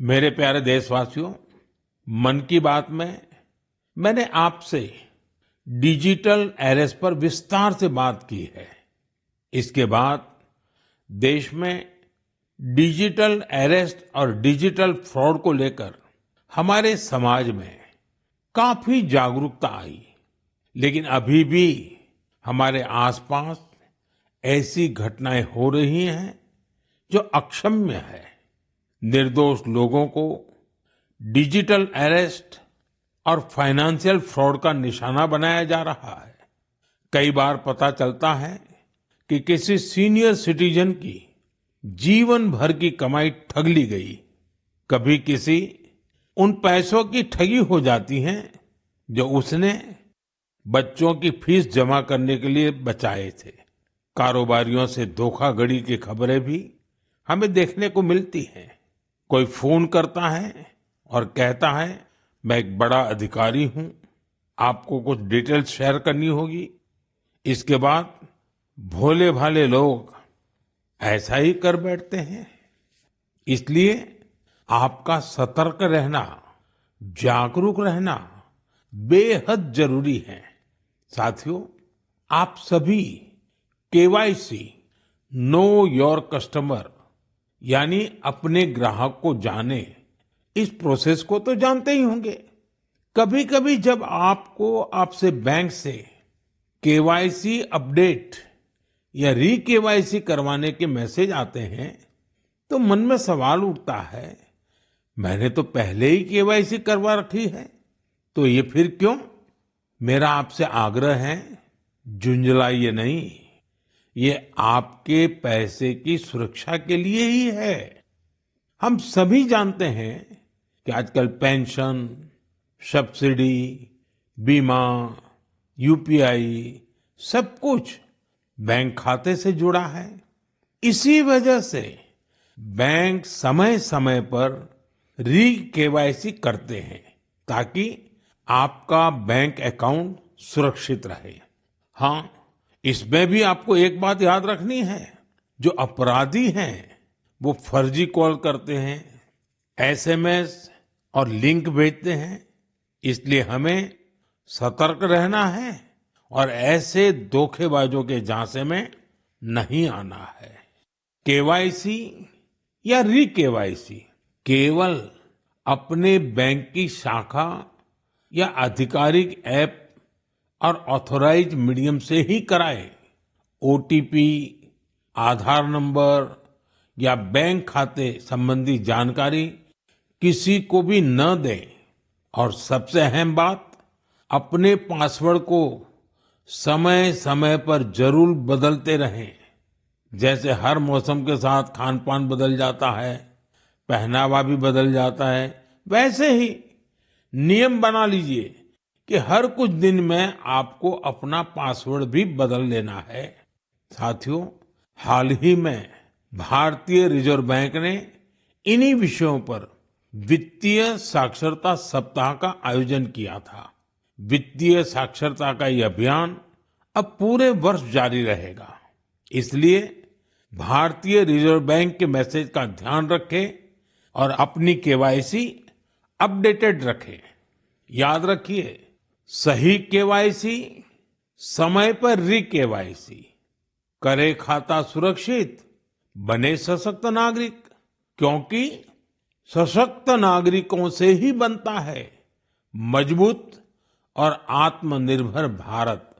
मेरे प्यारे देशवासियों, मन की बात में मैंने आपसे डिजिटल अरेस्ट पर विस्तार से बात की है। इसके बाद देश में डिजिटल अरेस्ट और डिजिटल फ्रॉड को लेकर हमारे समाज में काफी जागरूकता आई। लेकिन अभी भी हमारे आसपास ऐसी घटनाएं हो रही हैं जो अक्षम्य है। निर्दोष लोगों को डिजिटल अरेस्ट और फाइनेंशियल फ्रॉड का निशाना बनाया जा रहा है। कई बार पता चलता है कि किसी सीनियर सिटीजन की जीवन भर की कमाई ठग ली गई। कभी किसी उन पैसों की ठगी हो जाती है जो उसने बच्चों की फीस जमा करने के लिए बचाए थे। कारोबारियों से धोखाधड़ी की खबरें भी हमें देखने को मिलती हैं। कोई फोन करता है और कहता है, मैं एक बड़ा अधिकारी हूं, आपको कुछ डिटेल्स शेयर करनी होगी। इसके बाद भोले भाले लोग ऐसा ही कर बैठते हैं। इसलिए आपका सतर्क रहना, जागरूक रहना बेहद जरूरी है। साथियों, आप सभी केवाईसी नो योर कस्टमर यानी अपने ग्राहक को जाने, इस प्रोसेस को तो जानते ही होंगे। कभी कभी जब आपसे बैंक से केवाईसी अपडेट या री केवाईसी करवाने के मैसेज आते हैं तो मन में सवाल उठता है, मैंने तो पहले ही केवाईसी करवा रखी है, तो ये फिर क्यों? मेरा आपसे आग्रह है, झुंझलाइए नहीं। ये आपके पैसे की सुरक्षा के लिए ही है। हम सभी जानते हैं कि आजकल पेंशन, सब्सिडी, बीमा, यूपीआई सब कुछ बैंक खाते से जुड़ा है। इसी वजह से बैंक समय समय पर री केवाईसी करते हैं ताकि आपका बैंक अकाउंट सुरक्षित रहे। हाँ, इसमें भी आपको एक बात याद रखनी है, जो अपराधी हैं वो फर्जी कॉल करते हैं, एसएमएस और लिंक भेजते हैं। इसलिए हमें सतर्क रहना है और ऐसे धोखेबाजों के झांसे में नहीं आना है। केवाईसी या री केवाईसी केवल अपने बैंक की शाखा या आधिकारिक ऐप और ऑथराइज्ड मीडियम से ही कराएं। ओटीपी, आधार नंबर या बैंक खाते संबंधी जानकारी किसी को भी न दें। और सबसे अहम बात, अपने पासवर्ड को समय समय पर जरूर बदलते रहें। जैसे हर मौसम के साथ खान पान बदल जाता है, पहनावा भी बदल जाता है, वैसे ही नियम बना लीजिए कि हर कुछ दिन में आपको अपना पासवर्ड भी बदल लेना है। साथियों, हाल ही में भारतीय रिजर्व बैंक ने इन्हीं विषयों पर वित्तीय साक्षरता सप्ताह का आयोजन किया था। वित्तीय साक्षरता का ये अभियान अब पूरे वर्ष जारी रहेगा। इसलिए भारतीय रिजर्व बैंक के मैसेज का ध्यान रखें और अपनी केवाईसी अपडेटेड रखें। याद रखिए, सही केवाईसी, समय पर री केवाईसी, करे खाता सुरक्षित, बने सशक्त नागरिक। क्योंकि सशक्त नागरिकों से ही बनता है मजबूत और आत्मनिर्भर भारत।